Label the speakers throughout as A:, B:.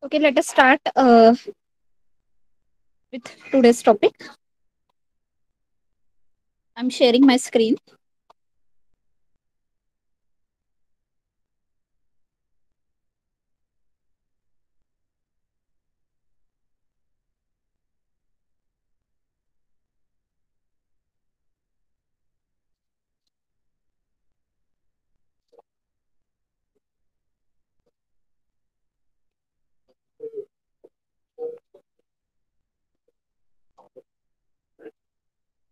A: Okay, let us start with today's topic. I'm sharing my screen.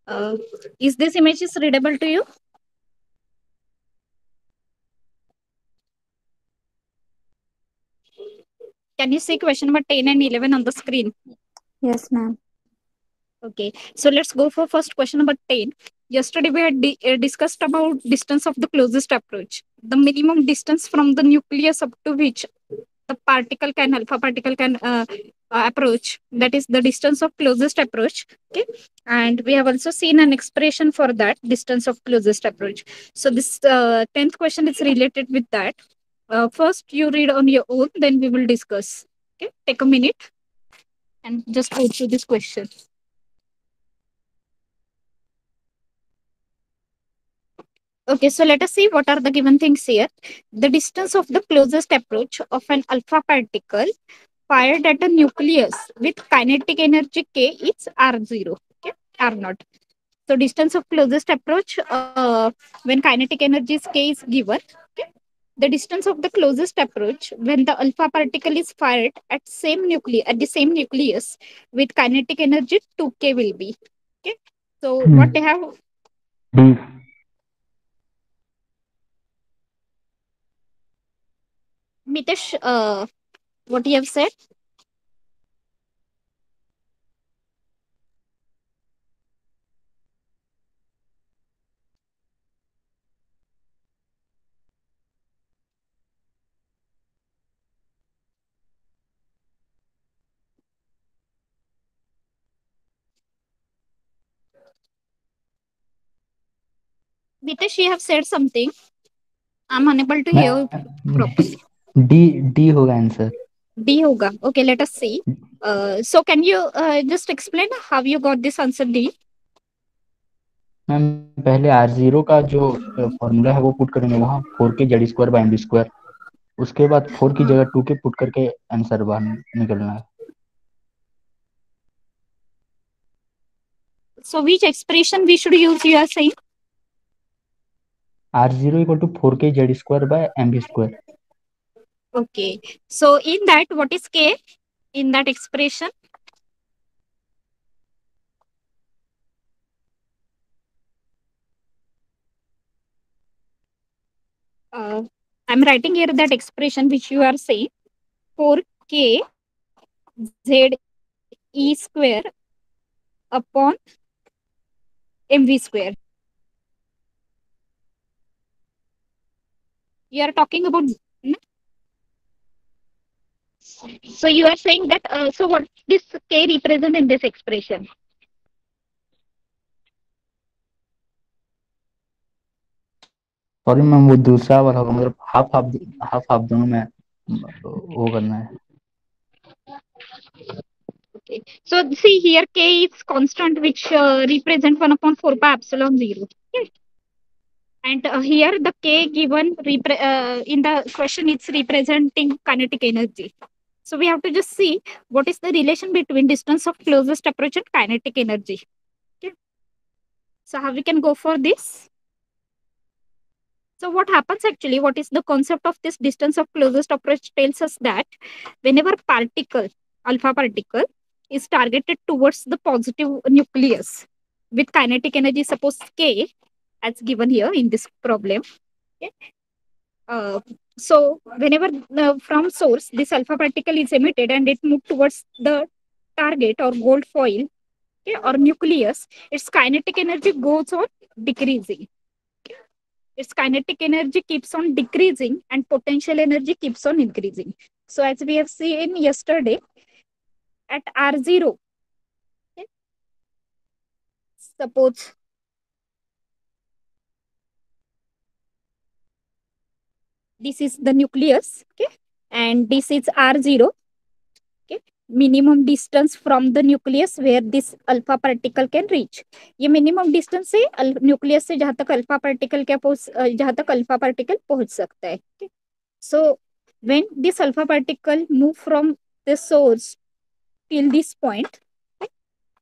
A: Uh, is this image is readable to you? Can you see question number 10 and 11 on the screen?
B: Yes, ma'am.
A: Okay, so let's go for first question number 10. Yesterday we had discussed about distance of the closest approach. The minimum distance from the nucleus up to which the particle can alpha particle can approach, that is the distance of closest approach. Okay, and we have also seen an expression for that distance of closest approach. So this 10th question is related with that. First you read on your own, then we will discuss. Okay, take a minute and just go through this question. Okay, so let us see what are the given things here. The distance of the closest approach of an alpha particle fired at a nucleus with kinetic energy K is R0. Okay, R0. So distance of closest approach when kinetic energy is K is given. Okay. The distance of the closest approach when the alpha particle is fired at the same nucleus with kinetic energy 2K will be. Okay. So what they have,
C: D.
A: Mitesh, what you have said? Mitesh, you have said something. I'm unable to hear you properly.
C: D होगा answer.
A: D hoga. Okay, let us see. So can you just explain how you got this answer D?
C: Ma'am पहले are zero का जो formula है वो put करेंगे वहाँ 4k z² / mv². उसके बाद 4 की
A: Uh,
C: जगह 2k पुट करके आंसर बाहर निकलना है.
A: so which expression we should use? You are saying.
C: R0 = 4k z² / mv².
A: Okay. So in that, what is K in that expression? Uh, I'm writing here that expression which you are saying 4K ZE square upon MV square. You are talking about. Hmm? So you are saying that. So what this K represent in this expression?
C: Sorry ma'am वो दूसरा वाला होगा मतलब half half दोनों में वो करना है.
A: Okay. So see here K is constant which represent 1 upon 4 pi epsilon 0. Okay. And here the K given in the question it's representing kinetic energy. So we have to just see what is the relation between distance of closest approach and kinetic energy. Okay. So how we can go for this? So what happens actually? What is the concept of this distance of closest approach tells us that whenever particle, alpha particle, is targeted towards the positive nucleus with kinetic energy, suppose K, as given here in this problem. Okay. Uh, so whenever from source this alpha particle is emitted and it moves towards the target or gold foil, okay, or nucleus, its kinetic energy goes on decreasing. Its kinetic energy keeps on decreasing and potential energy keeps on increasing. So as we have seen yesterday at R0, okay, suppose this is the nucleus, okay, and this is R0. Minimum distance from the nucleus where this alpha particle can reach. ये minimum distance है nucleus से जहां तक alpha particle जहां तक alpha particle पहुंच सकता है। So when this alpha particle move from the source till this point,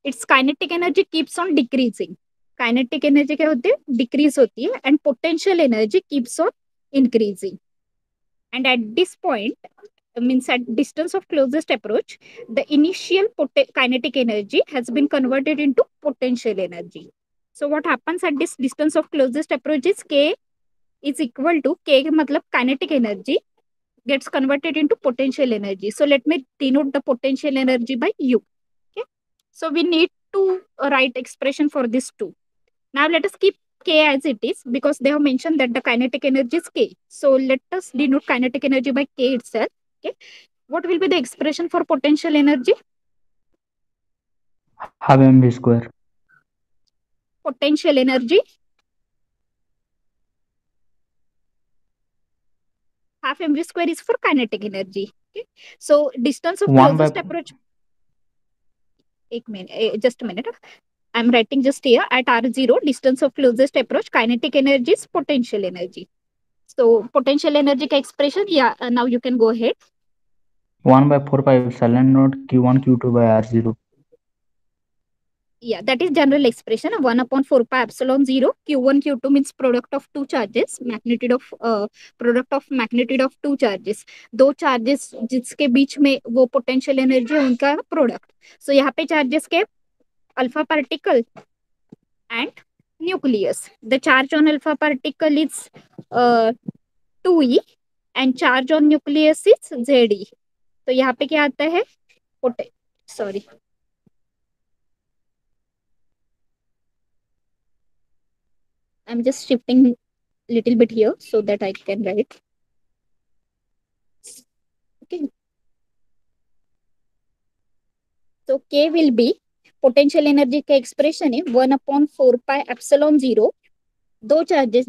A: it's kinetic energy keeps on decreasing. Kinetic energy क्या होती है, डिक्रीज होती है, and potential energy keeps on increasing. And at this point, means at distance of closest approach, the initial kinetic energy has been converted into potential energy. So what happens at this distance of closest approach is K is equal to K matlab kinetic energy gets converted into potential energy. So let me denote the potential energy by U. Okay. So we need to write expression for this too. Now let us keep K as it is because they have mentioned that the kinetic energy is K. So let us denote kinetic energy by K itself. Okay. What will be the expression for potential energy?
C: half mv square.
A: Potential energy, half mv square is for kinetic energy. Okay. So distance of
C: 1 by
A: closest approach. Just a minute. I'm writing just here at R0, distance of closest approach, kinetic energy is potential energy. So potential energy ka expression, yeah, now you can go ahead.
C: 1 by 4 pi epsilon naught q1 q2 by r0.
A: Yeah, that is general expression. 1 upon 4 pi epsilon 0. Q1, Q2 means product of two charges, product of magnitude of two charges. दो charges जिसके बीच में वो potential energy है उनका product. So यहाँ पे charges के alpha particle and nucleus. The charge on alpha particle is 2e and charge on nucleus is Ze. तो यहाँ पे क्या आता है? Sorry. I'm just shifting little bit here so that I can write. Okay. So K will be potential energy का expression है 1 upon 4 pi epsilon 0. दो charges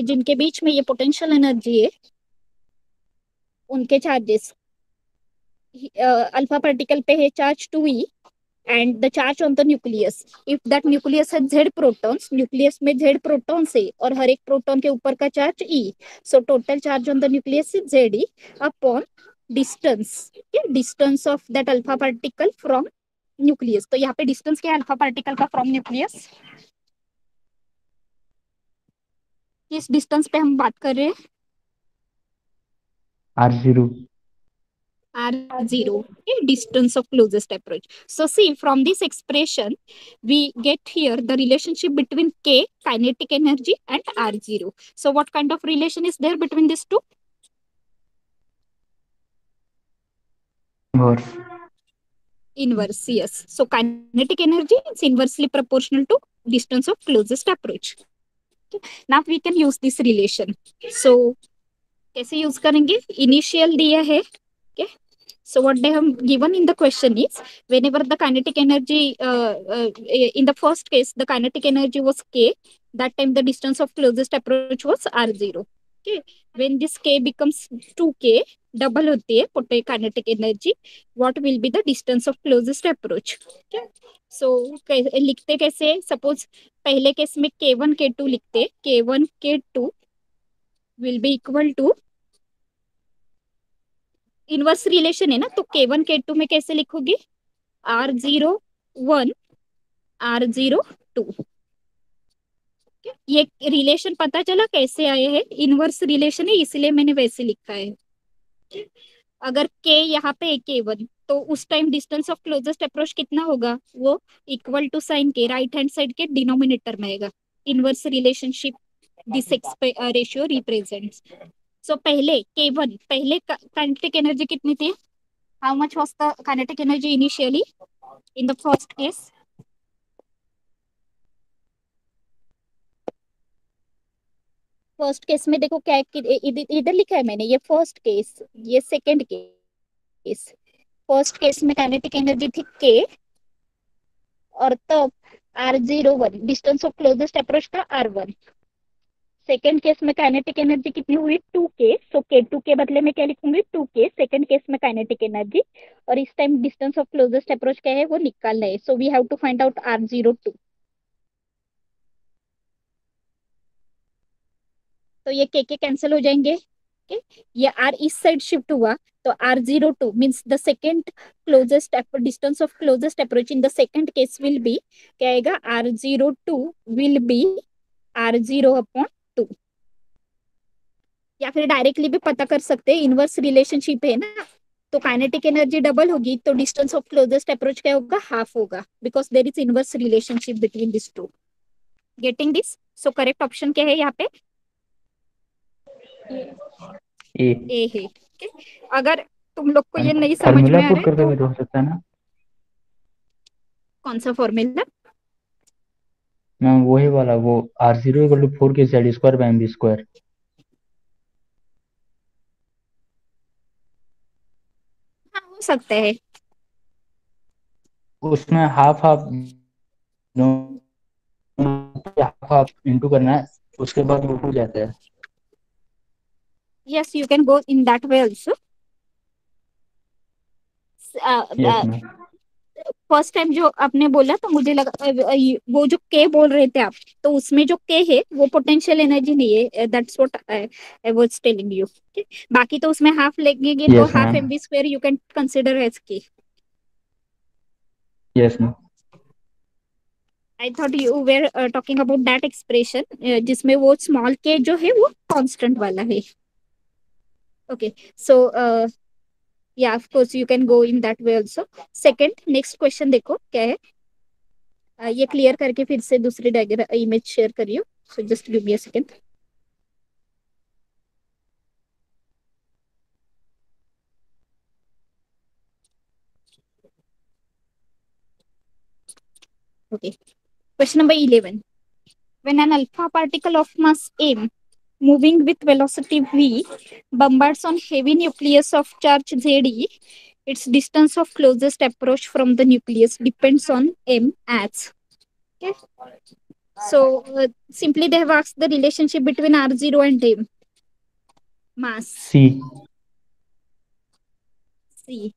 A: जिनके बीच में ये पोटेंशियल एनर्जी है उनके चार्जेस अल्फा पार्टिकल पे है charge 2e and the charge on the nucleus. If that nucleus has z protons, nucleus में z protons है और हर एक प्रोटॉन के ऊपर का charge e. So total charge on the nucleus is Ze upon distance. Okay? Distance of that alpha particle from nucleus. तो यहाँ पे distance क्या है alpha particle का from nucleus? किस distance पे हम बात कर रहे हैं?
C: r0.
A: R0, okay, distance of closest approach. So see, from this expression, we get here the relationship between K, kinetic energy, and R0. So what kind of relation is there between these two?
C: Inverse.
A: Inverse, yes. So kinetic energy is inversely proportional to distance of closest approach. Okay. Now we can use this relation. So कैसे use करेंगे? Initial दिया है. Okay. So what they have given in the question is whenever the kinetic energy in the first case the kinetic energy was K, that time the distance of closest approach was R0. Okay. When this K becomes 2K, double होती है kinetic energy, what will be the distance of closest approach? Okay. So लिखते कैसे? Suppose पहले case में K1 K2 लिखते, K1 K2 will be equal to inverse relation है ना, तो K1 K2 में कैसे लिखोगे? R01 R02. ये रिलेशन पता चला कैसे आए हैं? इनवर्स रिलेशन है इसलिए मैंने वैसे लिखा है. अगर K यहाँ पे K1 तो उस time distance of closest approach कितना होगा? वो इक्वल टू साइन के राइट हैंड साइड के डिनोमिनेटर में आएगा. Inverse relationship this ratio represents. So पहले K1 पहले काइनेटिक एनर्जी कितनी थी? How much was the kinetic energy initially in the first case? First case में देखो क्या इधर लिखा है मैंने, ये फर्स्ट केस, ये सेकंड केस. फर्स्ट केस में काइनेटिक एनर्जी थी K और तब R01 distance of closest approach था R1. सेकेंड केस में काइनेटिक एनर्जी कितनी हुई 2k, सो k2 के बदले में क्या लिखूंगी 2k सेकेंड केस में काइनेटिक एनर्जी, और इस time distance of closest approach क्या है वो निकालना है, so we have to find out r02। तो ये के कैंसिल हो जाएंगे, okay? ये r इस साइड शिफ्ट हुआ, तो r02 means the second closest distance of closest approach in the second case will be, क्या आएगा r02 विल बी r0/2। या फिर डायरेक्टली भी पता कर सकते हैं, इनवर्स रिलेशनशिप है ना, तो काइनेटिक एनर्जी डबल होगी तो डिस्टेंस ऑफ क्लोजेस्ट अप्रोच क्या होगा हाफ होगा, because there is inverse relationship between this two. Getting this? So correct option क्या है यहाँ पे?
C: ए।
A: ए है। okay? अगर तुम लोग को ये नहीं समझ
C: फार्मूला
A: में आ रहा
C: पुट
A: है
C: करते
A: तो
C: हुए तो हो सकता है ना
A: कौन सा फॉर्मूला?
C: मैम? वही वाला, वो r0 = 4k² / mv²।
A: हाँ हो सकता है।
C: उसमें half half half half into करना है, उसके बाद वो हो जाता है।
A: Yes you can go in that way also.
C: Yes ma'am.
A: First time जो आपने बोला तो मुझे लगा वो जो के बोल रहे थे आप, तो उसमें जो के है वो पोटेंशियल एनर्जी नहीं है, that's what I was telling you. बाकी तो उसमें हाफ लगेगी तो
C: yes
A: half
C: ma'am.
A: mv² you can consider as K.
C: Yes ma'am.
A: I thought you were talking about that expression जिसमें वो स्मॉल के जो है वो कांस्टेंट वाला है। ओके सो या of course you can go in that way also. Second next question देखो क्या है। ये क्लियर करके फिर से दूसरी डायग्राम इमेज शेयर करियो, so just give me a second. Okay question number 11, when an alpha particle of mass m moving with velocity v bombards on heavy nucleus of charge Ze, its distance of closest approach from the nucleus depends on m as, okay? So simply they have asked the relationship between r0 and m mass
C: C.
A: c.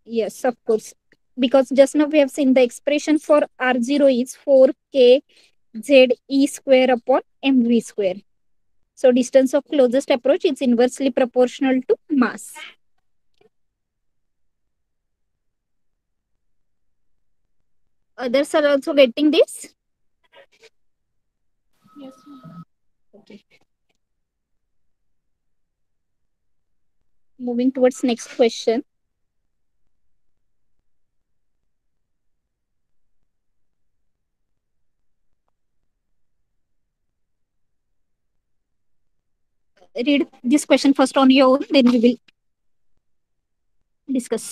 A: Yes, of course, because just now we have seen the expression for r0 is 4k Ze²/mv². So distance of closest approach is inversely proportional to mass. Others are also getting this?
B: Yes, ma'am.
A: Okay. Moving towards next question. Read this question first on your own, then we will discuss.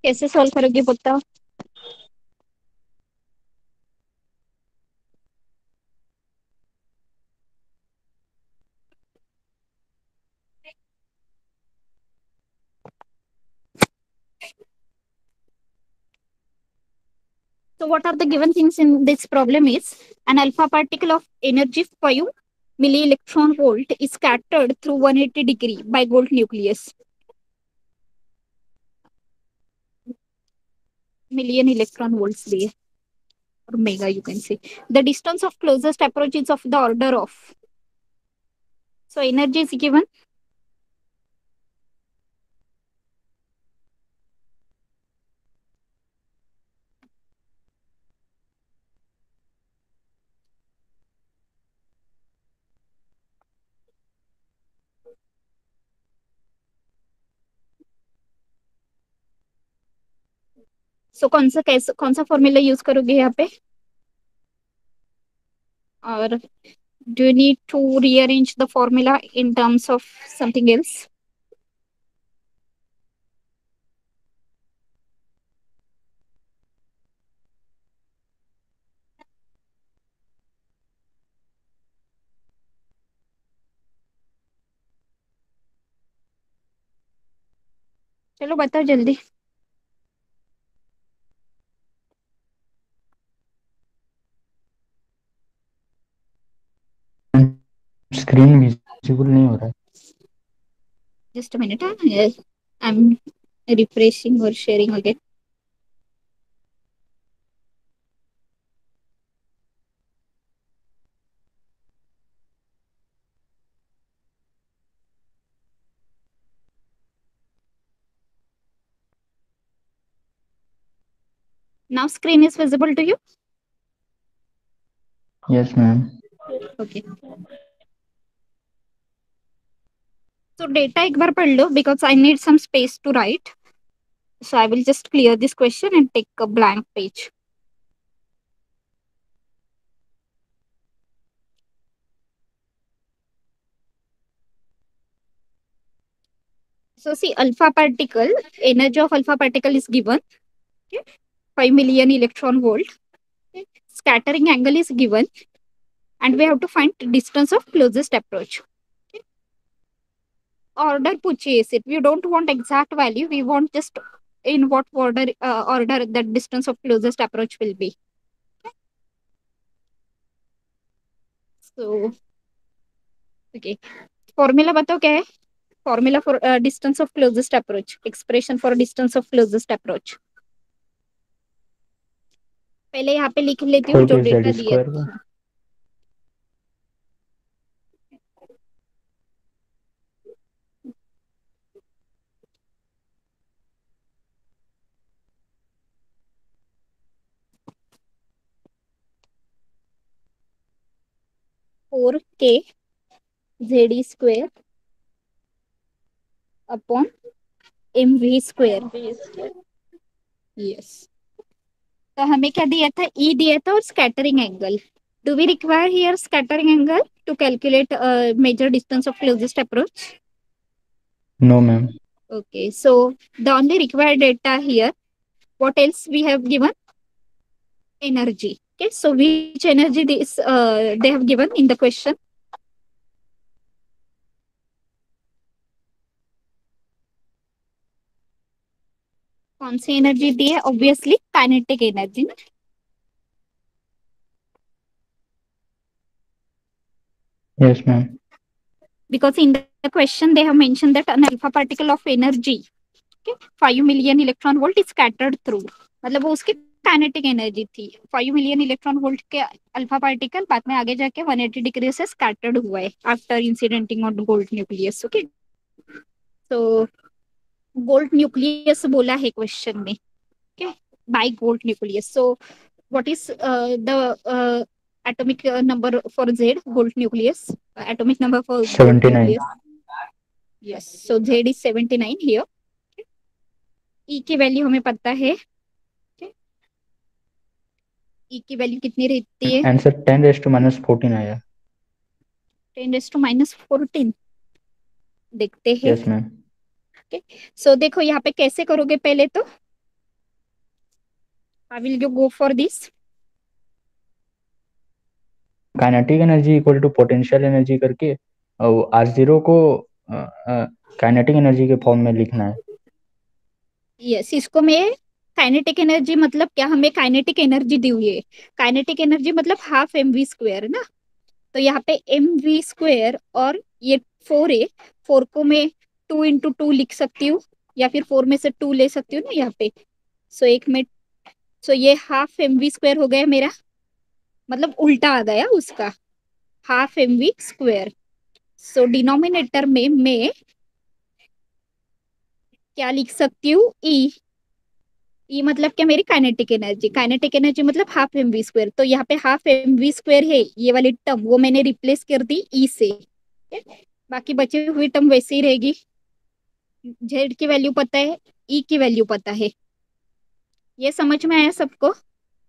A: कैसे solve करोगे बताओ? So what are the given things in this problem is an alpha particle of energy 5 milli-electron volt is scattered through 180-degree bigold nucleus. Million electron volts there, or mega you can say. The distance of closest approach is of the order of. So energy is given. So कौन सा formula use करोगे यहाँ पे? or do you need to rearrange the formula in terms of something else? चलो बताओ जल्दी.
C: Screen visible नहीं हो रहा है.
A: Just a minute. Yes, I'm refreshing or sharing again. Now screen is visible to you?
C: Yes ma'am.
A: Okay. So data एक बार पढ़ लो because I need some space to write. So I will just clear this question and take a blank page. So see, alpha particle, energy of alpha particle is given. Okay. 5 million electron volt. Okay. Scattering angle is given. And we have to find distance of closest approach. Okay. Order पूछिए it. We don't want exact value. We want just in what order that distance of closest approach will be. Okay. So, okay. Formula बताओ क्या है? Formula for distance of closest approach. Expression for distance of closest approach. पहले यहाँ पे लिख लेती हूँ जो डेटा दिया था. Four k Z square upon m v square. Yes. तो हमें क्या दिया था? ई दिया था और scattering angle. Do we require here scattering angle to calculate major distance of closest approach?
C: No, ma'am.
A: Okay, so the only required data here, what else we have given? Energy. Okay, so which energy they have given in the question? कौन सी energy दी है? Obviously kinetic energy ना.
C: Yes, ma'am.
A: Because in the question they have mentioned that an alpha particle of energy, okay, 5 million electron volt is scattered through. मतलब वो उसकी kinetic energy थी. 5 million electron volt के alpha particle बाद में आगे जाके 180 डिग्री से स्कैटर्ड हुआ है after incidenting on gold nucleus. Okay, तो गोल्ड न्यूक्लियस बोला है क्वेश्चन में. Okay, by gold nucleus. So what is the atomic number for Z gold nucleus? Atomic number for gold
C: 79.
A: nucleus. Yes, so Z is 79 here. E की value हमें पता है. E की value कितनी रहती है?
C: आंसर 10⁻⁻14 आया.
A: 10⁻14 देखते हैं.
C: Yes ma'am.
A: ओके, सो देखो यहाँ पे कैसे करोगे? पहले तो I will go for this.
C: Kinetic energy equal to potential energy करके और R0 को काइनेटिक एनर्जी के फॉर्म में लिखना है.
A: यस, इसको मैं काइनेटिक एनर्जी मतलब क्या? हमें काइनेटिक एनर्जी दी हुई है. काइनेटिक एनर्जी मतलब हाफ एम वी स्क्वायर ना. तो यहाँ पे एम वी स्क्वायर और ये 4 है. 4 को मैं 2 × 2 लिख सकती हूँ या फिर 4 में से 2 ले सकती हूँ ना यहाँ पे. सो एक में ये हाफ एम वी स्क्वायर हो गया मेरा. मतलब उल्टा आ गया उसका, half m v square. So denominator में मैं क्या लिख सकती हूँ? ई मतलब क्या? मेरी काइनेटिक एनर्जी. काइनेटिक एनर्जी मतलब हाफ एम वी स्क्वायर. तो यहाँ पे हाफ एम वी स्क्वायर है ये वाली टर्म, वो मैंने रिप्लेस कर दी ई से. बाकी बची हुई टर्म वैसे ही रहेगी. जेड की वैल्यू पता है, ई की वैल्यू पता है. ये समझ में आया सबको?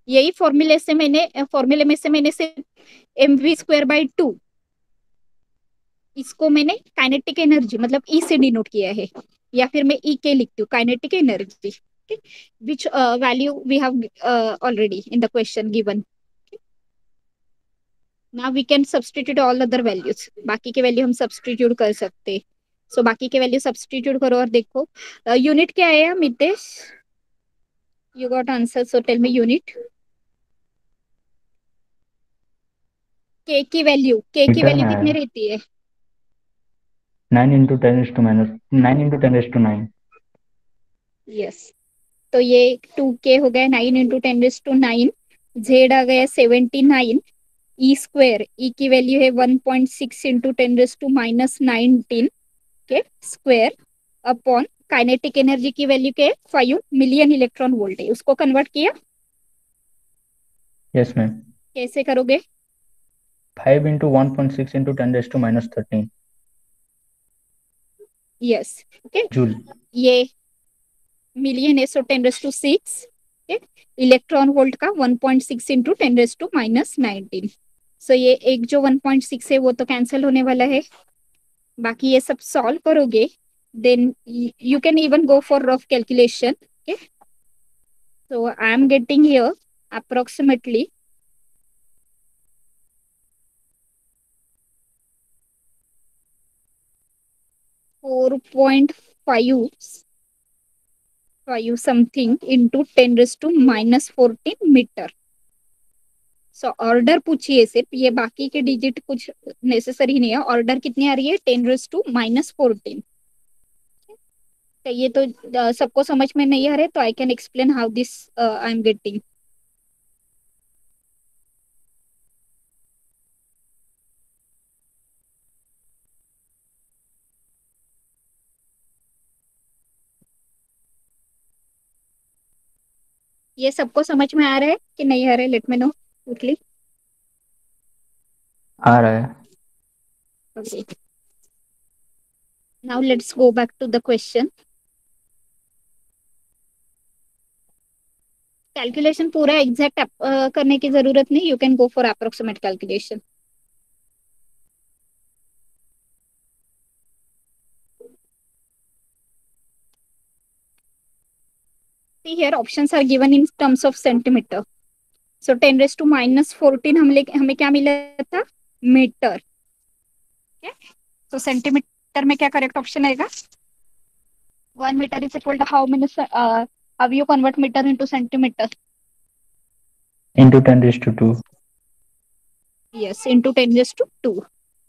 A: यही फॉर्मूले में से मैंने सिर्फ mv²/2 इसको मैंने काइनेटिक एनर्जी मतलब ई से डिनोट किया है, या फिर मैं ई के लिखती हूँ kinetic energy, which value we have already in the question given. Now we can substitute all other values, बाकी के वैल्यू हम सब्स्टिट्यूट कर सकते हैं। सो बाकी के वैल्यू सब्स्टिट्यूट करो और देखो यूनिट क्या है Mitesh, you got answer, so tell me unit. K की वैल्यू
C: मीटर में
A: कितनी
C: आया
A: रहती है?
C: 9 × 10⁻⁹
A: यस, तो ये 2k हो गया 9 × 10⁹ जेड आ गया 79, ई स्क्वायर ई की वैल्यू है 1.6 × 10⁻⁻19 के स्क्वायर अपॉन काइनेटिक एनर्जी की वैल्यू के 5 मिलियन इलेक्ट्रॉन वोल्ट है, उसको कन्वर्ट किया।
C: Yes ma'am.
A: कैसे करोगे?
C: 5 × 1.6 × 10⁻⁻13
A: यस, ओके,
C: जूल।
A: ये मिलियन है सो 10⁻⁶, इलेक्ट्रॉन वोल्ट का 1.6 × 10⁻⁻19। सो ये एक जो 1.6 है वो तो कैंसिल होने वाला है, बाकी ये सब सॉल्व करोगे then you can even go for rough calculation. Okay, so I am getting here approximately 4.5 something into 10⁻⁻14 metre. So order पूछिए सिर्फ, ये बाकी के डिजिट कुछ नेसेसरी नहीं है, ऑर्डर कितनी आ रही है 10⁻⁻14। तो ये तो सबको समझ में नहीं आ रहा है, तो I can explain how this I am getting. ये सबको समझ में आ रहा है कि नहीं आ रहा है? Let me know quickly.
C: आ रहा है।
A: Okay. Now let's go back to the question. Calculation पूरा एग्जैक्ट करने की जरूरत नहीं, you can go for approximate calculation. See here options are given in terms of centimeter. So 10⁻⁻14 हमें क्या मिला था? मीटर। तो सेंटीमीटर में क्या करेक्ट ऑप्शन आएगा? 1 metre is equal to how many, how you convert metre into centimetre?
C: into 10⁻²।
A: Yes, into 10⁻².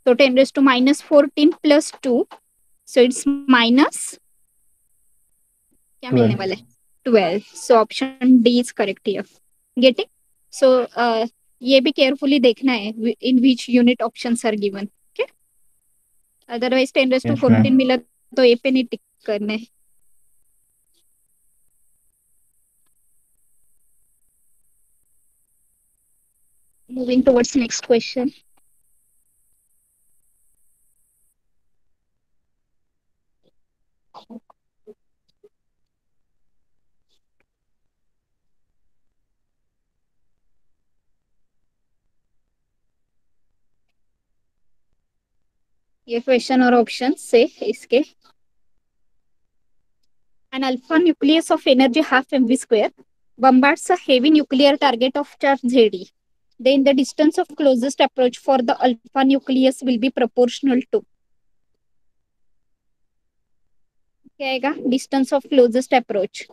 A: So 10⁻⁻14 plus 2, so it's minus क्या मिलने
C: 12।
A: वाला है? 12. So option D is correct here. Getting? So ये भी carefully देखना है in which unit options are given. Okay? Otherwise 10⁻14 मिला तो ए पे नहीं टिक करना है। Moving towards next question. ये क्वेश्चन और ऑप्शन से इसके an alpha nucleus of energy half mv square bombards a heavy nuclear target of charge Zd. Then the distance of closest approach for the alpha nucleus will be proportional to, क्या आएगा? Distance of closest approach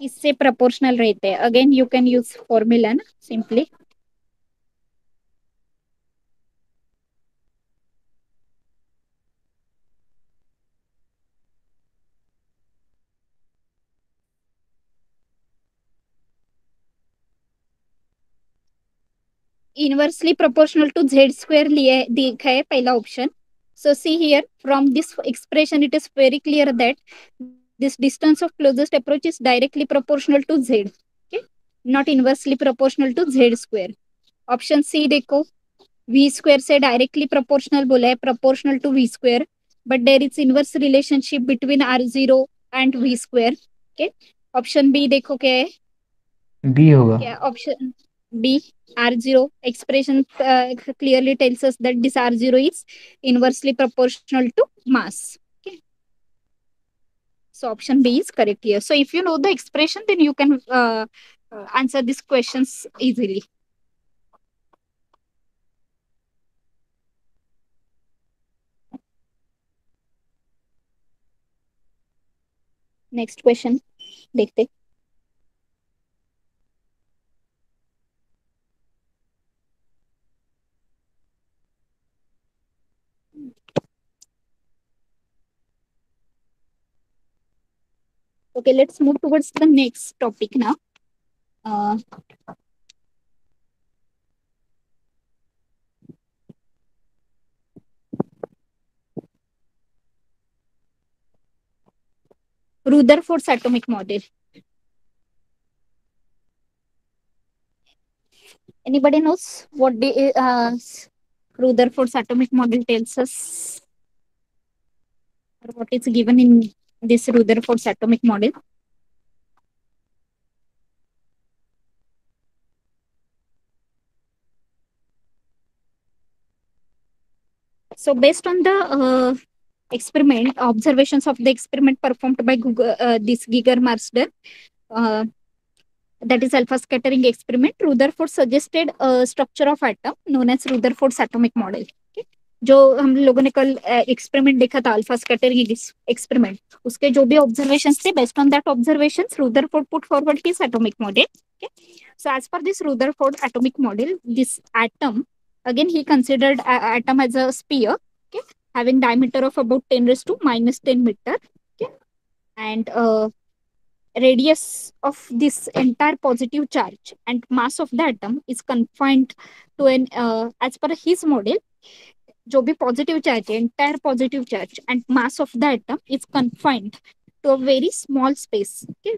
A: किससे proportional रहते हैं? Again you can use formula ना, simply inversely proportional to Z square लिए दिखा है पहला option. So see here from this expression it is very clear that this distance of closest approach is directly proportional to z, okay, not inversely proportional to z square. Option C देखो, v square से directly proportional बोला है, proportional to v square, but there is inverse relationship between r0 and v square. Okay, option B देखो क्या है,
C: B होगा।
A: क्या option B R0 expression clearly tells us that this R0 is inversely proportional to mass. Okay. So option B is correct here. So if you know the expression, then you can answer these questions easily. Next question देखते. Okay, let's move towards the next topic now. Rutherford's atomic model. Anybody knows what the Rutherford's atomic model tells us? Or what is given in this Rutherford's atomic model? So based on the experiment, observations of the experiment performed by this Giger-Marsden, uh, that is alpha scattering experiment, Rutherford suggested a structure of atom known as Rutherford's atomic model. Okay? जो हम लोगों ने कल experiment देखा था alpha scattering experiment, उसके जो भी ऑब्जर्वेशंस थे, based on that observations Rutherford put forward his atomic model. Okay? So as per this Rutherford atomic model, this atom, again he considered atom as a sphere, okay, having diameter of about 10 raised to minus 10 meter, okay, and radius of this entire positive charge and mass of the atom is confined to an as per his model, जो भी positive charge है, entire positive charge and mass of the atom is confined to a very small space, okay,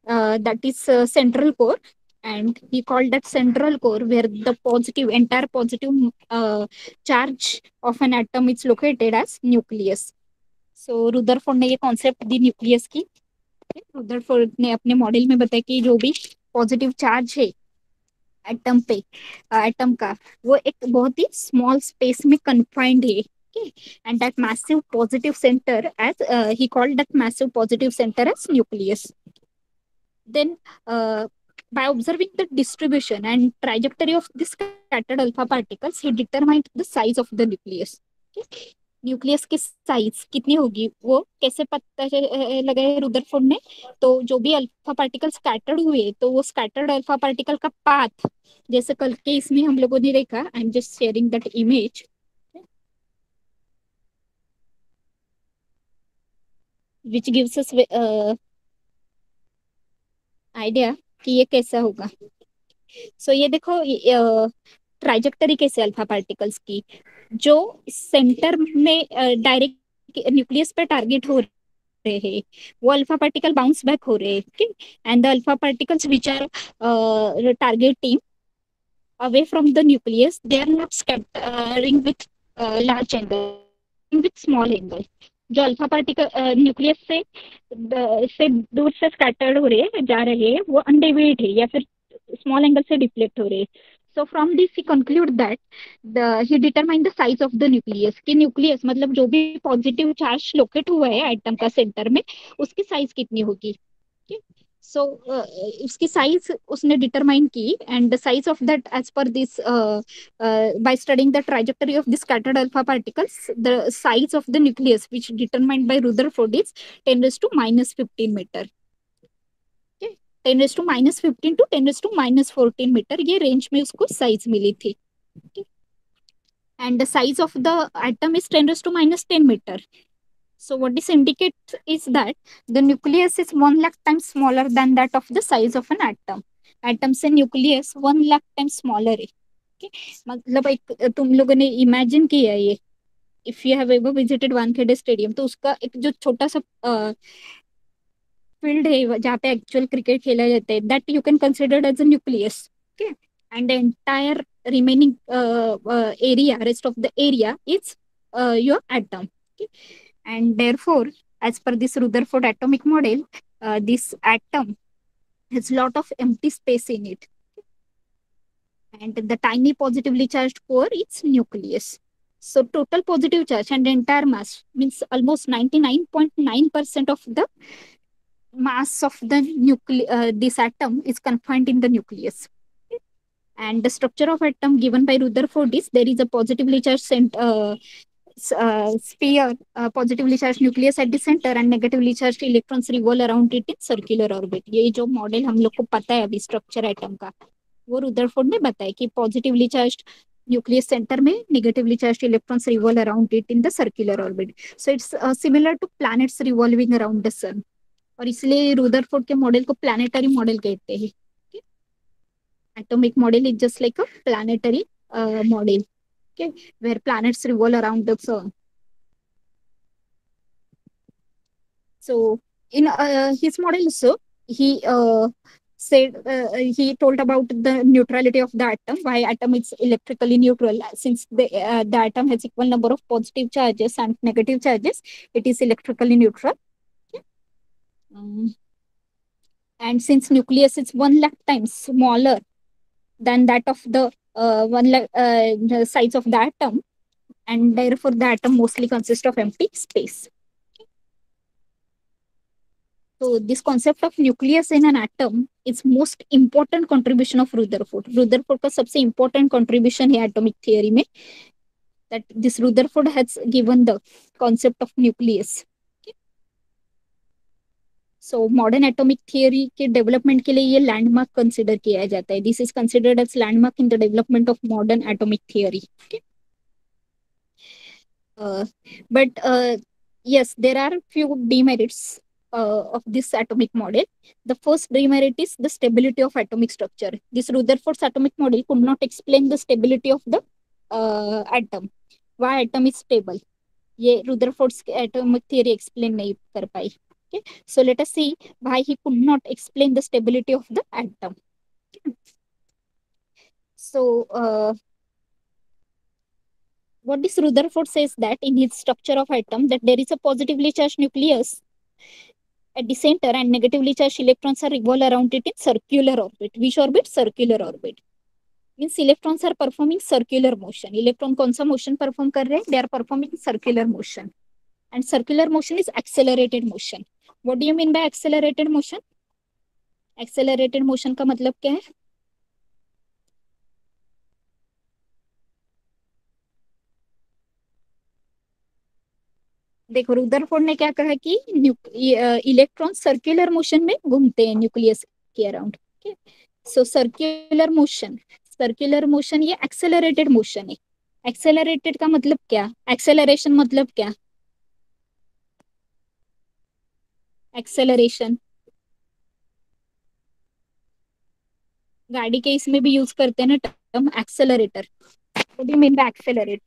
A: that is central core, and he called that central core where the positive entire positive charge of an atom is located as nucleus. So Rutherford ने ये concept दी nucleus की. Rutherford ने अपने model में बताया कि जो भी पॉजिटिव चार्ज है एटम पे, एटम का, वो एक बहुत ही स्मॉल स्पेस में कन्फाइंड है. Okay, and that massive positive center as he called that massive positive center as nucleus. Then by observing the distribution and trajectory of the scattered alpha particles, he determined the size of the nucleus. Okay? Nucleus की size कितनी होगी वो कैसे पता लगाए Rutherford ने? तो जो भी अल्फा पार्टिकल स्कैटर्ड हुए, तो वो स्कैटर्ड अल्फा पार्टिकल का पाथ, जैसे कल के इसमें हम लोगों ने देखा, I am just sharing that image, which gives us idea कि ये कैसा होगा. सो ये देखो ट्राइजेक्टरी कैसे अल्फा पार्टिकल्स की, जो सेंटर में डायरेक्ट न्यूक्लियस पे टारगेट हो रहे हैं, वो अल्फा पार्टिकल बाउंस बैक हो रहे हैं, and the alpha particles which are targeting away from the nucleus, they are not scattering with large angle, with small angle. जो अल्फा पार्टिकल न्यूक्लियस से दूर से स्कैटर्ड हो रहे हैं, जा रहे हैं, वो अनडेविएट है या फिर स्मॉल एंगल से डिफ्लेक्ट हो रहे हैं. So from this he conclude that he determined the size of the nucleus, कि न्यूक्लियस मतलब जो भी पॉजिटिव चार्ज लोकेट हुआ है एटम का सेंटर में, उसकी साइज कितनी होगी. सो उसकी साइज उसने डिटरमाइन की, and the size of that as per this by studying the trajectory of the scattered alpha particles, the size of the nucleus which determined by Rutherford is 10 raised to minus 15 meter. Okay? 10 raised to minus 15 to 10 raised to minus 14 meter, ये range में उसको size मिली थी. Okay? And the size of the atom is 10 raised to minus 10 meter. So what this indicates is that the nucleus is 1 lakh times smaller than that of the size of an atom. Atom से nucleus 1 lakh times smaller है. Okay? मतलब एक तुम लोगों ने imagine किया ये, if you have ever visited Wankhede Stadium, तो उसका एक जो छोटा सा फील्ड है जहाँ पे एक्चुअल क्रिकेट खेला जाता है, that you can consider as a nucleus. Okay? And the entire remaining area, rest of the area is your atom. Okay? And therefore, as per this Rutherford atomic model, this atom has lot of empty space in it. And the tiny positively charged core is nucleus. So total positive charge and entire mass means almost 99.9% of the mass of the this atom is confined in the nucleus. And the structure of atom given by Rutherford is there is a positively charged sphere, positively charged nucleus at the center and negatively charged electrons revolve around it in circular orbit. ये जो model हम लोग को पता है अभी structure atom का, वो रुदरफोर्ड ने बताया कि पॉजिटिवली चार्ज्ड न्यूक्लियस सेंटर में negatively charged electrons revolve around it in the circular orbit. So it's similar to planets revolving around the sun. और इसलिए रुदरफोर्ड के मॉडल को प्लैनेटरी मॉडल कहते हैं. Atomic model is just like a planetary model, okay, where planets revolve around the sun. So in his model also, he said he told about the neutrality of the atom, why atom is electrically neutral. Since the atom has equal number of positive charges and negative charges, it is electrically neutral. Okay. And since nucleus is 1 lakh times smaller than that of the the size of the atom, and therefore the atom mostly consists of empty space. So this concept of nucleus in an atom is most important contribution of Rutherford. Rutherford का सबसे important contribution है atomic theory में, that this Rutherford has given the concept of nucleus. So modern atomic theory के development के लिए ये landmark consider किया जाता है. This is considered as landmark in the development of modern atomic theory. But yes, there are few demerits of this atomic model. The first demerit is the stability of atomic structure. This Rutherford's atomic model could not explain the stability of the atom. Why atom is stable? ये Rutherford's atomic theory explain नहीं कर पाई. Okay, so let us see why he could not explain the stability of the atom. So what this Rutherford says that in his structure of atom, that there is a positively charged nucleus at the center and negatively charged electrons are revolve around it in circular orbit. Which orbit? Circular orbit. Means electrons are performing circular motion. Electron कौन सा motion perform कर रहे हैं? They are performing circular motion. And circular motion is accelerated motion. What do you mean by accelerated motion? Accelerated motion का मतलब क्या है? देखो रुदरफोर्ड ने क्या कहा कि इलेक्ट्रॉन सर्कुलर मोशन में घूमते हैं न्यूक्लियस के अराउंड. सो सर्कुलर मोशन ये एक्सेलरेटेड मोशन है. एक्सेलरेटेड का मतलब क्या? एक्सेलरेशन मतलब क्या? एक्सेलरेशन गाड़ी के इसमें भी यूज करते हैं ना term accelerator. What do you mean by accelerate?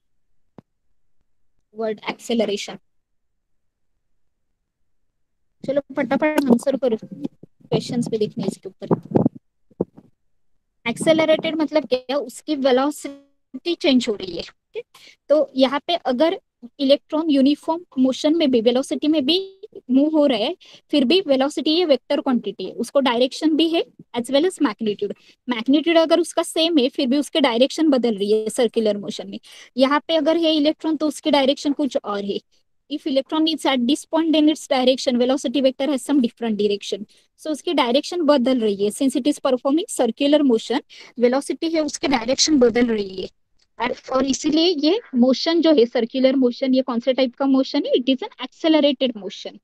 A: Word acceleration. चलो फटाफट आंसर करो, क्वेश्चंस पे देखने इसके ऊपर. एक्सेलरेटेड मतलब क्या? उसकी वेलोसिटी चेंज हो रही है. तो यहाँ पे अगर इलेक्ट्रॉन यूनिफॉर्म मोशन में भी वेलोसिटी में भी मूव हो रहा है, फिर भी वेलोसिटी ये वेक्टर क्वांटिटी है, उसको डायरेक्शन भी है as well as magnitude. Magnitude अगर उसका सेम है फिर भी उसके डायरेक्शन बदल रही है सर्कुलर मोशन में. यहाँ पे अगर है इलेक्ट्रॉन तो उसकी डायरेक्शन कुछ और है. If electron is at this point in its direction, velocity vector has some different direction. So उसकी डायरेक्शन बदल रही है. Since it is performing circular motion, velocity है उसकी डायरेक्शन बदल रही है. और इसीलिए ये मोशन जो है सर्कुलर मोशन, ये कौन से टाइप का मोशन है? It is an accelerated motion.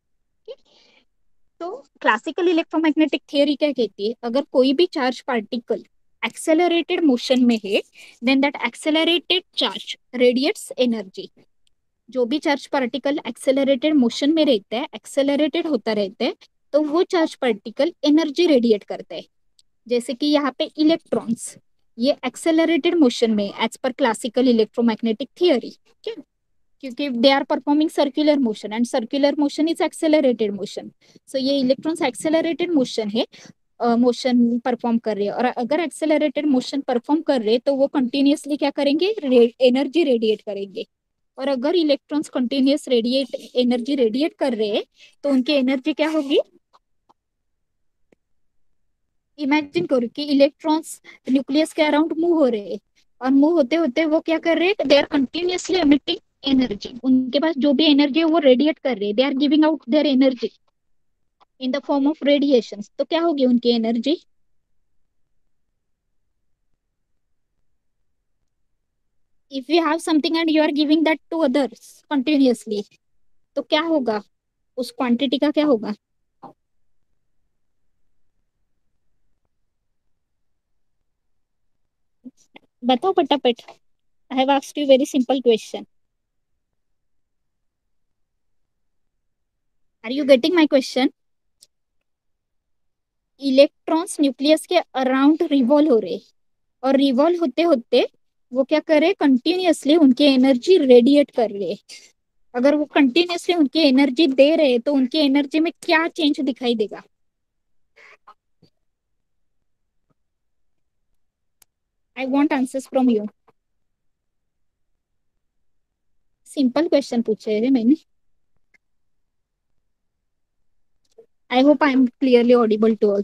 A: तो क्लासिकल इलेक्ट्रोमैग्नेटिक थियरी क्या कहती है? अगर कोई भी चार्ज पार्टिकल एक्सेलरेटेड मोशन में है, then that accelerated charge radiates energy. जो भी चार्ज पार्टिकल एक्सेलरेटेड मोशन में रहता है, एक्सेलरेटेड होता रहता है, तो वो चार्ज पार्टिकल एनर्जी रेडिएट करता है. जैसे कि यहाँ पे इलेक्ट्रॉन्स ये एक्सेलरेटेड मोशन में as per classical electromagnetic theory, क्योंकि they are performing circular motion and circular motion is accelerated motion. So ये इलेक्ट्रॉन्स एक्सेलरेटेड मोशन है, मोशन परफॉर्म कर रहे हैं. और अगर एक्सेलरेटेड मोशन परफॉर्म कर रहे हैं तो वो कंटिन्यूसली क्या करेंगे? एनर्जी रेडिएट करेंगे. और अगर इलेक्ट्रॉन्स कंटिन्यूस एनर्जी रेडिएट कर रहे हैं तो उनकी एनर्जी क्या होगी? इमेजिन करो कि इलेक्ट्रॉन्स न्यूक्लियस के अराउंड मूव हो रहे हैं, और मूव होते होते वो क्या कर रहे हैं, they are continuously emitting energy. उनके पास जो भी एनर्जी है वो रेडिएट कर रहे हैं, they are giving out their energy in the form of radiation. तो क्या होगी उनकी energy? If you have something and you are giving that to others continuously, तो क्या होगा, उस क्वांटिटी का क्या होगा? बताओ फटाफट। I have asked you very simple question. Are you getting my question? Electrons nucleus के अराउंड रिवॉल्व हो रहे, और रिवॉल्व होते होते वो क्या कर रहे, कंटिन्यूअसली उनकी एनर्जी रेडिएट कर रहे। अगर वो कंटिन्यूअसली उनकी एनर्जी दे रहे तो उनकी एनर्जी में क्या चेंज दिखाई देगा? I want answers from you. Simple question पूछे है मैंने। I hope I am clearly audible to all.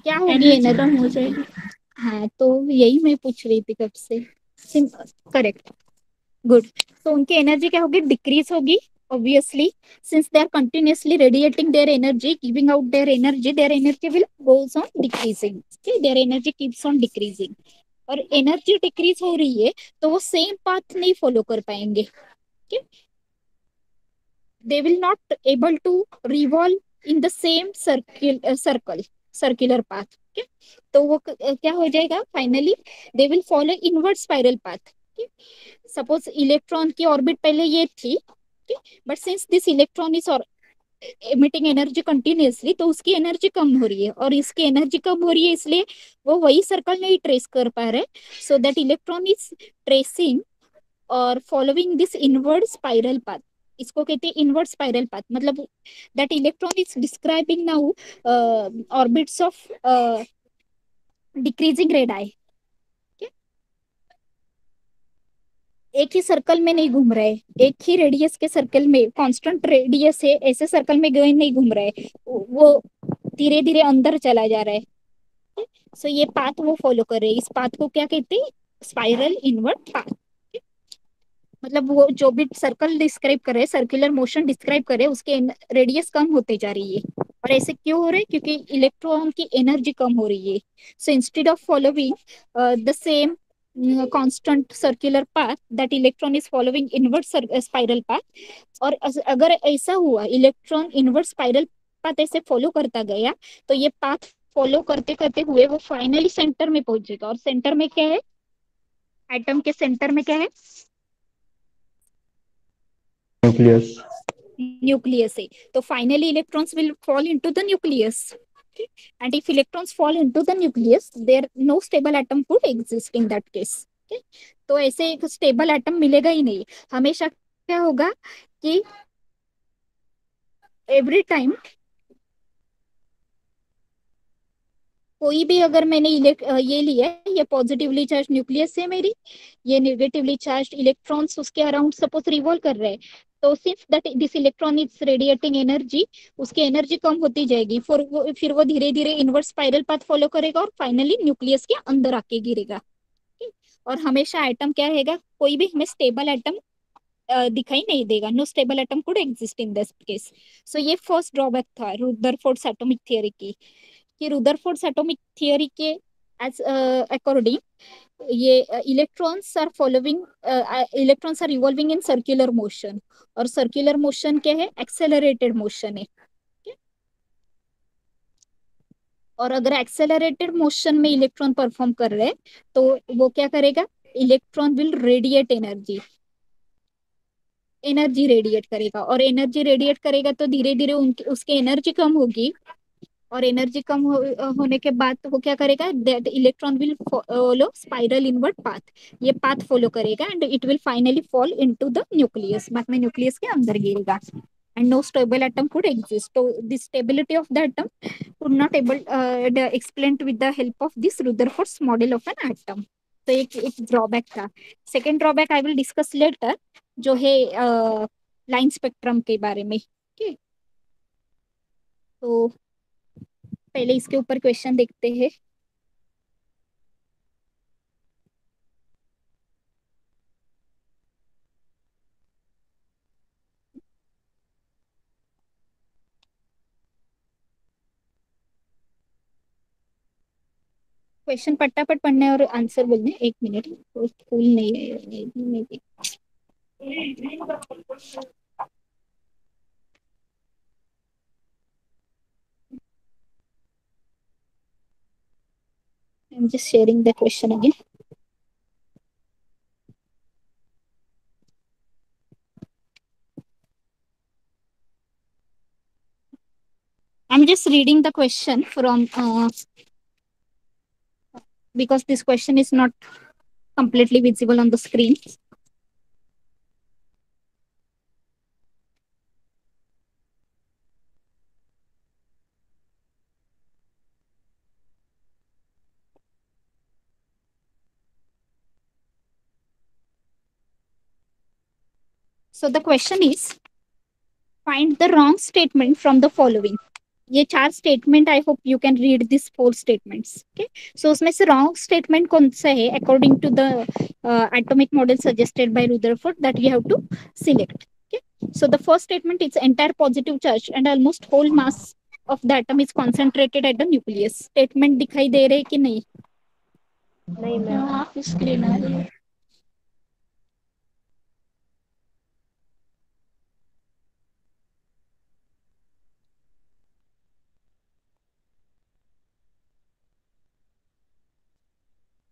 A: क्या होगी
B: एनर्जी कम हो
A: एनर्जी?
B: जाएगी।
A: हाँ, तो यही मैं पूछ रही थी कब से। Correct, good. तो उनकी एनर्जी क्या होगी, डिक्रीज होगी obviously, since they are continuously radiating their energy, giving out their energy will goes on decreasing, okay, their energy keeps on decreasing। और एनर्जी डिक्रीज हो रही है तो वो सेम पाथ नहीं फॉलो कर पाएंगे, okay? They will not able to revolve in the same circular path, okay? तो वो क्या हो जाएगा finally, they will follow invert spiral path. Suppose electron की ऑर्बिट पहले ये थी, but since this electron is emitting energy continuously, तो उसकी एनर्जी कम हो रही है, और इसकी एनर्जी कम हो रही है इसलिए वो वही सर्कल नहीं ट्रेस कर पा रहे। So that electron is tracing और following this inward spiral path. इसको कहते हैं इनवर्ड स्पाइरल पाथ, मतलब that electron is describing now orbits of decreasing radii. एक ही सर्कल में नहीं घूम रहे, एक ही रेडियस के सर्कल में, कांस्टेंट रेडियस है ऐसे सर्कल में गए नहीं घूम रहे, वो धीरे धीरे अंदर चला जा रहा है। सो ये पाथ वो फॉलो कर रहे हैं, इस पाथ को क्या कहते हैं, स्पाइरल इनवर्ट पाथ। मतलब वो जो भी सर्कल डिस्क्राइब कर रहे हैं, सर्कुलर मोशन डिस्क्राइब कर रहे हैं, उसके रेडियस कम होते जा रही है। और ऐसे क्यों हो रहा है, क्योंकि इलेक्ट्रॉन की एनर्जी कम हो रही है। So instead of following the same constant circular path, that electron is following inward spiral path। और अगर ऐसा हुआ, इलेक्ट्रॉन इनवर्ट स्पाइरल पाथ ऐसे फॉलो करता गया, तो ये पाथ फॉलो करते करते हुए वो फाइनली सेंटर में पहुंचेगा। और सेंटर में क्या है, एटम के सेंटर में क्या है,
C: न्यूक्लियस।
A: न्यूक्लियस है। तो finally electrons will fall into the nucleus, and if electrons fall into the nucleus, there no stable atom could exist in that case, okay? तो ऐसे एक स्टेबल एटम मिलेगा ही नहीं। हमेशा क्या होगा कि एवरी टाइम कोई भी, अगर मैंने ये लिया है, ये पॉजिटिवली चार्ज न्यूक्लियस है मेरी, ये नेगेटिवली चार्ज इलेक्ट्रॉन्स उसके अराउंड सपोज रिवॉल्व कर रहे हैं, तो since that this electron is radiating energy, उसकी एनर्जी कम होती जाएगी, फिर वो धीरे धीरे इनवर्ट स्पाइरल पाथ फॉलो करेगा और फाइनली न्यूक्लियस के अंदर आके गिरेगा, ठीक? और हमेशा एटम क्या रहेगा, कोई भी हमें स्टेबल एटम दिखाई नहीं देगा, no stable atom could exist in this case. So ये फर्स्ट ड्रॉबैक था रुदरफोर्ड्स एटॉमिक थ्योरी की, कि रुदरफोर्ड्स एटॉमिक थियरी के एज अकॉर्डिंग ये electrons are revolving in circular motion, और सर्कुलर मोशन क्या है, एक्सेलरेटेड मोशन है, okay? और अगर एक्सेलरेटेड मोशन में इलेक्ट्रॉन परफॉर्म कर रहे हैं तो वो क्या करेगा, electron will radiate energy, energy radiate करेगा, और एनर्जी रेडिएट करेगा तो धीरे धीरे उनकी उसकी एनर्जी कम होगी, और एनर्जी कम होने के बाद तो वो क्या करेगा, that electron will follow spiral invert path, ये पाथ फॉलो करेगा and it will finally fall into the nucleus, बाद में न्यूक्लियस के अंदर गिरेगा, and no stable atom could exist। So the stability of the atom could not able explained with the help of this Rutherford's model of an atom। तो एक drawback था। Second drawback I will discuss later, जो है line spectrum के बारे में, ठीक? तो पहले इसके ऊपर क्वेश्चन देखते हैं। क्वेश्चन पटापट पढ़ना है और आंसर बोलने। 1 मिनट, तो फूल नहीं है, नहीं है। I'm just sharing the question again. I'm just reading the question from because this question is not completely visible on the screen. So the question is, find the wrong statement from the following. ये 4 statement, I hope you can read this 4 statements. Okay, so उसमें से wrong statement कौन सा है according to the atomic model suggested by Rutherford that you have to select. Okay, so the first statement is entire positive charge and almost whole mass of the atom is concentrated at the nucleus. Statement दिखाई दे रहे कि नहीं?
B: नहीं ma'am.
A: Screen आ रही है।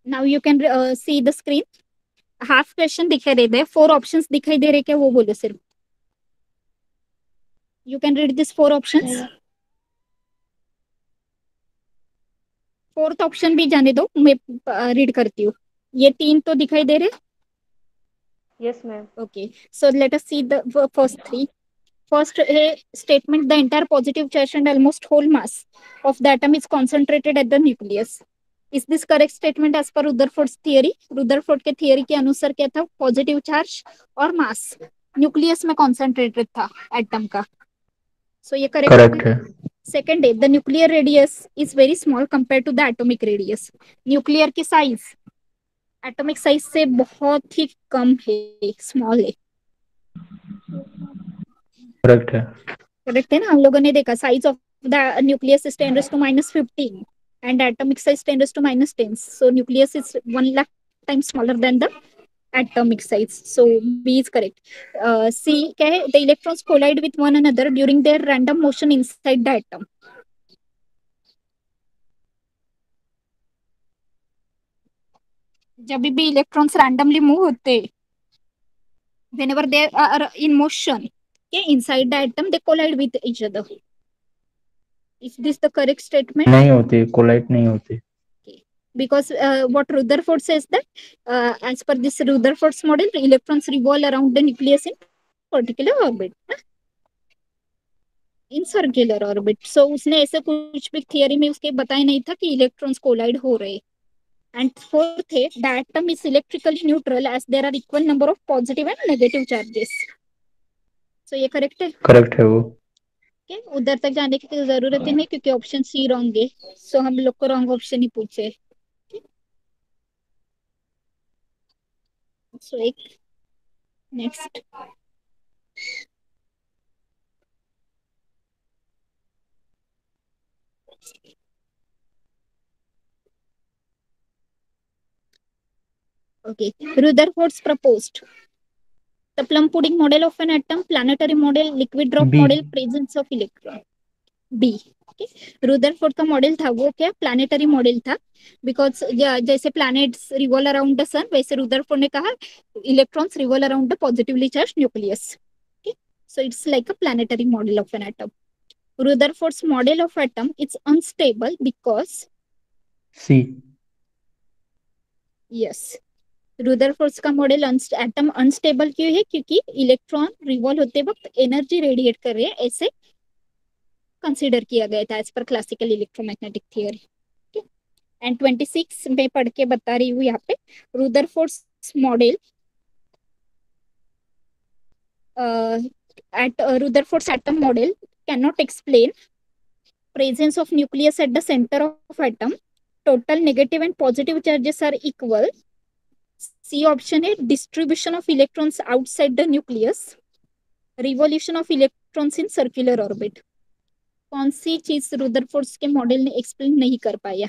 A: Now you can see the screen. Half question दिखाई दे रहे, 4 ऑप्शंस दिखाई दे रहे क्या, वो बोलो सिर्फ। You can read this 4 options. Fourth option भी जाने दो, मैं रीड करती हूँ। ये 3 तो दिखाई दे रहे।
B: Yes ma'am.
A: Okay, so let us see the first 3। First statement, the entire positive charge and almost whole mass of the atom is concentrated at the nucleus. Is this correct statement as per Rutherford's theory? Rutherford के theory के अनुसार क्या था? Positive charge और mass nucleus में concentrated था atom का। सो ये करेक्ट है। सेकेंड है, the nuclear radius is very small compare to the atomic radius. Nuclear की साइज एटॉमिक साइज से बहुत ही कम है, स्मॉल है।
C: करेक्ट है।
A: करेक्ट है ना? हम लोगों ने देखा size of the nucleus is 10⁻15 and atomic size 10⁻10. So nucleus is 1 lakh times smaller than the atomic size. So B is correct. C क्या है? The electrons collide with one another during their random motion inside the atom. जब भी electrons randomly move होते, whenever they are in motion, okay, inside the atom they collide with each other. Is this the correct statement?
C: नहीं होते, collide नहीं होते।
A: Because what Rutherford says that as per this Rutherford's model, electrons revolve around the nucleus in particular orbit, in circular orbit. So उसने ऐसे कुछ भी theory में उसके बताया नहीं था कि इलेक्ट्रॉन्स कोलाइड हो रहे। एंड फोर्थ है, the atom is electrically neutral as there are equal number of positive and negative charges. So ये करेक्ट है।
C: करेक्ट है वो।
A: okay? उधर तक जाने की जरूरत ही नहीं क्योंकि ऑप्शन सी रॉन्ग है। सो हम लोग को रॉन्ग ऑप्शन ही पूछे। सो एक next, okay, Rutherford's proposed the plum pudding model of an atom, planetary model, liquid drop
C: B.
A: model, presence of electron. B. Okay. Rutherford का मॉडल था वो क्या? प्लानिटरी मॉडल था। बिकॉज जैसे planets revolve around the sun, वैसे Rutherford ने कहा electrons revolve around the positively charge nucleus. So it's like a planetary model of an atom. Rutherford's model of atom it's unstable because
C: C.
A: Yes, Rutherford का model atom unstable क्यों है? क्योंकि electron revolve होते वक्त energy radiate कर रहे हैं, ऐसे कंसीडर किया गया था as per classical electromagnetic theory. And 26 में पढ़ के बता रही हूँ यहाँ पे, रुदरफोर्ड्स model at Rutherford's atom model cannot explain presence of nucleus at the center of atom, total negative and positive charges are equal. C option है distribution of electrons outside the nucleus, revolution of electrons in circular orbit. कौन सी चीज Rutherford के model ने explain नहीं कर पाया?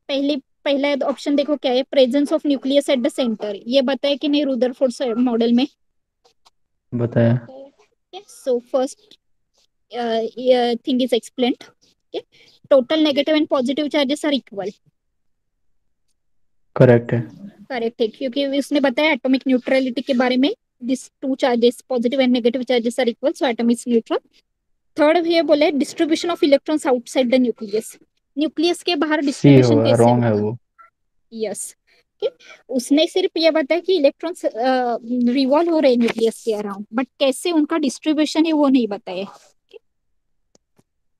A: पहला option देखो क्या है, presence of nucleus at the centre, ये बताया कि नहीं रुदरफोर्ड मॉडल में?
C: बताया।
A: So first thing is explained. Total negative and positive charges are equal.
C: Correct है।
A: करेक्ट है, क्योंकि उसने बताया एटॉमिक न्यूट्रलिटी के बारे में, this two charges positive and negative charges are equal, so atom is neutral. Third ये बोले distribution of electrons outside the nucleus, nucleus के बाहर डिस्ट्रीब्यूशन कैसे
C: रॉन्ग है
A: होगा?
C: वो।
A: यस. उसने सिर्फ ये बताया कि इलेक्ट्रॉन्स रिवॉल्व हो रहे हैं न्यूक्लियस के अराउंड, बट कैसे उनका डिस्ट्रीब्यूशन है वो नहीं बताया.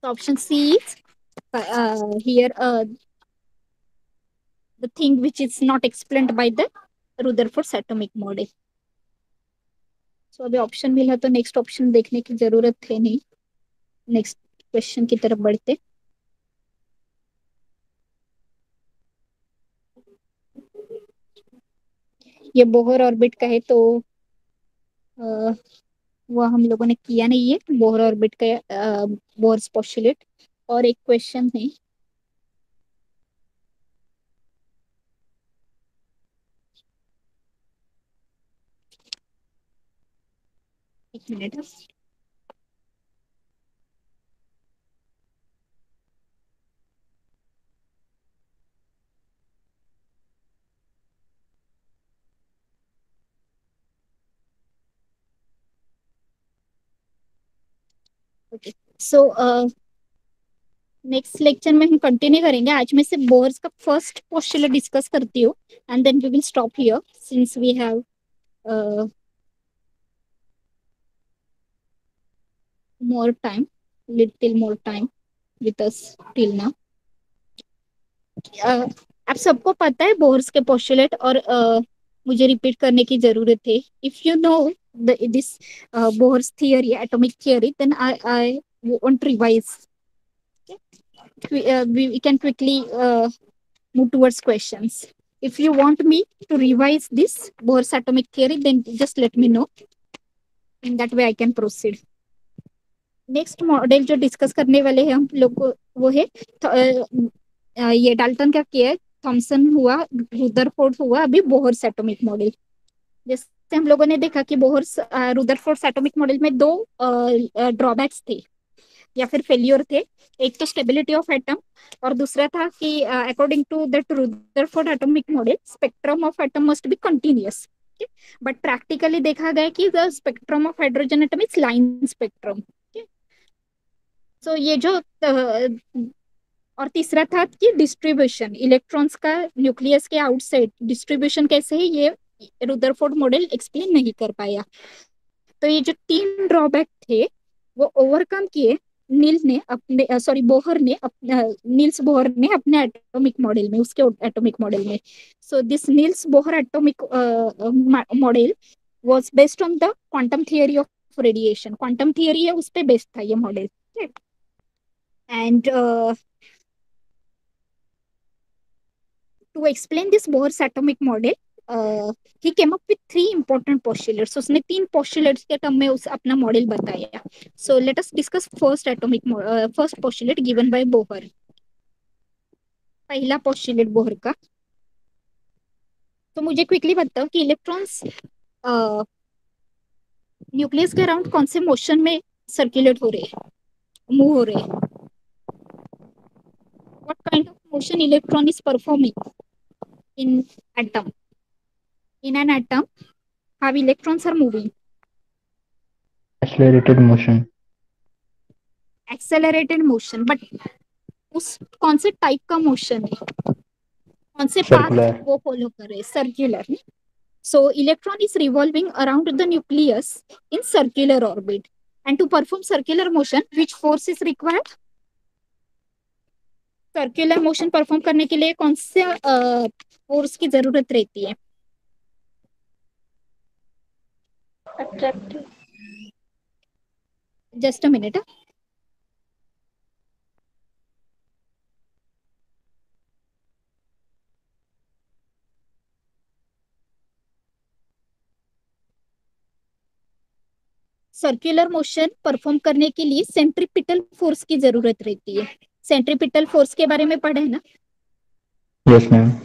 A: Option C is here the thing which is not explained by the Rutherford's atomic model. So अभी ऑप्शन मिला तो नेक्स्ट ऑप्शन देखने की जरूरत है नहीं. नेक्स्ट क्वेश्चन की तरफ बढ़ते. ये बोहर ऑर्बिट का है, तो वो हम लोगों ने किया नहीं है, बोहर ऑर्बिट का बोहर्स पोस्टुलेट. और एक क्वेश्चन है, एक minute. Okay, so next lecture में हम कंटिन्यू करेंगे. आज मैं सिर्फ बोहर्स का फर्स्ट पोस्टुलेट डिस्कस करती हूँ, and then we will stop here since we have more time, little more time with us till now. आप सबको पता है बोहर्स के पोस्टुलेट, और मुझे रिपीट करने की जरूरत है. If you know this Bohr's theory, atomic theory, then I won't revise. We can quickly move towards questions. If you want me to revise this Bohr's atomic theory, then just let me know. In that way I can proceed. Next model जो discuss करने वाले हैं हम लोग को, वो है ये डाल्टन का किया, थॉमसन हुआ, रुदरफोर्ड हुआ, अभी बोहर्स एटॉमिक मॉडल. जैसे हम लोगों ने देखा कि बोहर्स रुदरफोर्ड एटॉमिक मॉडल में दो ड्रॉबैक्स थे या फिर फेल्योर थे. एक तो स्टेबिलिटी ऑफ एटम, और दूसरा था कि according to that Rutherford atomic model spectrum of atom must be continuous. But practically देखा गया कि the spectrum of hydrogen atom is line spectrum. So ये जो और तीसरा था कि डिस्ट्रीब्यूशन इलेक्ट्रॉन्स का न्यूक्लियस के आउटसाइड डिस्ट्रीब्यूशन कैसे है, ये रुदरफोर्ड मॉडल एक्सप्लेन नहीं कर पाया. तो ये जो तीन ड्रॉबैक थे वो ओवरकम किए नील्स बोहर ने अपने एटॉमिक मॉडल में, उसके एटॉमिक मॉडल में. So this Niels Bohr atomic model was based on the quantum theory of radiation. Quantum theory है, उस पे बेस्ड था ये model. And to explain this Bohr's atomic model, he came up with three important postulates. So उसने तीन postulates के term में उस अपना मॉडल बताया. So let us discuss first postulate given by Bohr. पहला postulate बोहर का. तो मुझे क्विकली बताओ कि इलेक्ट्रॉन्स न्यूक्लियस के अराउंड कौन से मोशन में सर्कुलेट हो रहे हैं, मूव हो रहे हैं. What kind of motion electron is performing in atom? In an atom, how electrons are moving?
C: Accelerated motion.
A: Accelerated motion. But उस कौन से टाइप का मोशन है, कौन से पाथ वो फॉलो कर रहे हैं? Circular. So electron is revolving around the nucleus in circular orbit. And to perform circular motion, which force is required? Circular motion perform करने के लिए कौन से फोर्स की जरूरत रहती है?
B: Attractive.
A: Just a minute. Circular motion perform करने के लिए सेंट्रीपिटल फोर्स की जरूरत रहती है। सेंट्रीपिटल फोर्स के बारे में पढ़े ना?
C: Yes ma'am.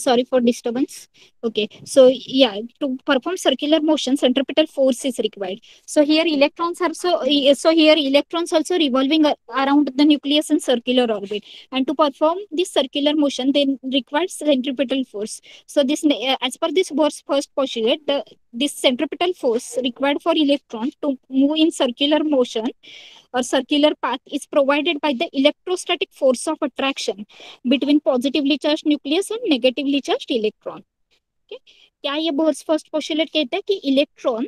A: Sorry for disturbance. Okay, so yeah, to perform circular motion, centripetal force is required. So here electrons also revolving around the nucleus in circular orbit, and to perform this circular motion, they require centripetal force. So this, as per this Bohr's first postulate, this centripetal force required for electron to move in circular motion or circular path is provided by the electrostatic force of attraction between positively charged nucleus and negatively charged electron. Okay? क्या ये bourse first postulate कहता है कि electron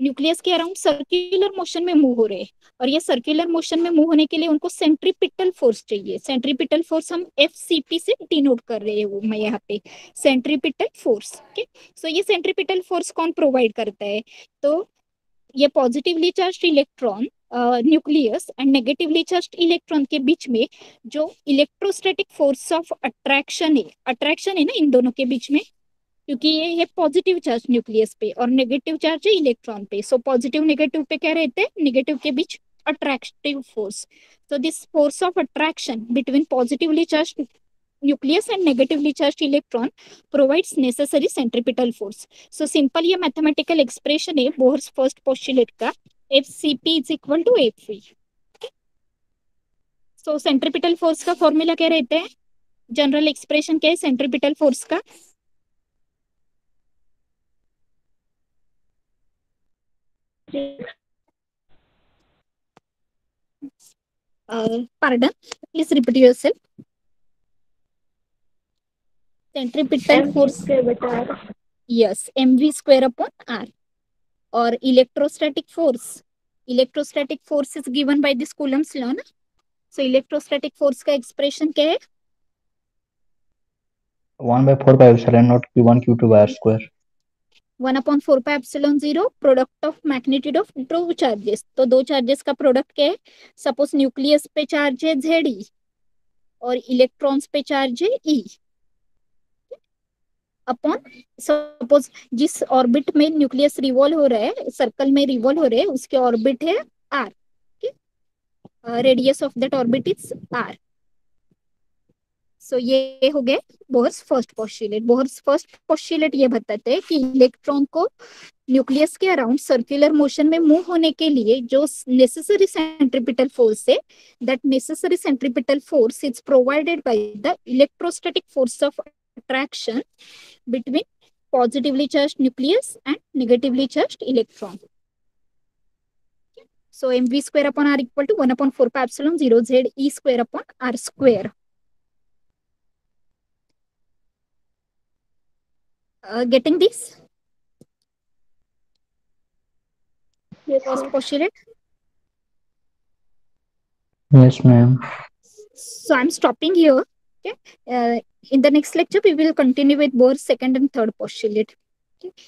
A: nucleus के around circular motion में move हो रहे हैं, और ये सर्कुलर मोशन में मूव होने के लिए उनको सेंट्रीपिटल फोर्स चाहिए। सेंट्रीपिटल फोर्स हम FCP से डिनोट कर रहे हैं, वो मैं यहाँ पे सेंट्रीपिटल फोर्स। ओके, सो ये सेंट्रीपिटल फोर्स कौन प्रोवाइड करता है? तो ये positively charge electron nucleus and negatively charge electron के बीच में जो इलेक्ट्रोस्टैटिक फोर्स ऑफ अट्रैक्शन है ना इन दोनों के बीच में, क्योंकि ये है पॉजिटिव चार्ज न्यूक्लियस पे और नेगेटिव चार्ज है इलेक्ट्रॉन पे। सो पॉजिटिव नेगेटिव पे क्या रहते हैं? नेगेटिव के बीच attractive force. So this force of attraction between positively charged nucleus and negatively charged electron provides necessary centripetal force. So simple ये mathematical expression है Bohr's first postulate का, FCP is equal to FV. So centripetal force का formula क्या रहता है? General expression क्या है centripetal force का? Pardon, please repeat yourself. Centripetal force, yes, mv square upon r. और electrostatic force is given by this Coulomb's law ना। सो electrostatic force का एक्सप्रेशन क्या है?
C: 1/4 Q1 Q2 by r square.
A: 1/4 product of magnitude of दो charges. तो दो charges का product क्या है? सपोज न्यूक्लियस पे चार्ज है ZE और इलेक्ट्रॉन्स पे चार्ज है E अपॉन, सपोज जिस ऑर्बिट में न्यूक्लियस रिवॉल्व हो रहा है, सर्कल में रिवॉल्व हो रहे हैं, उसके ऑर्बिट है R, radius of that orbit is R. सो ये हो गए Bohr's first postulate. Bohr's first postulate ये बताते हैं कि इलेक्ट्रॉन को न्यूक्लियस के अराउंड सर्कुलर मोशन में मूव होने के लिए जो नेसेसरी सेंट्रीपिटल फोर्स है, that necessary centripetal force is provided by the electrostatic force of attraction between positively charged nucleus and negatively charged electron. So mv square upon r equal to 1/4 pi epsilon 0 z e square upon r square. Getting this?
B: Yes,
A: First
B: ma'am.
A: postulate.
C: Yes ma'am.
A: So I'm stopping here. Okay. In the next lecture, we will continue with Bohr's second and third postulate. Okay.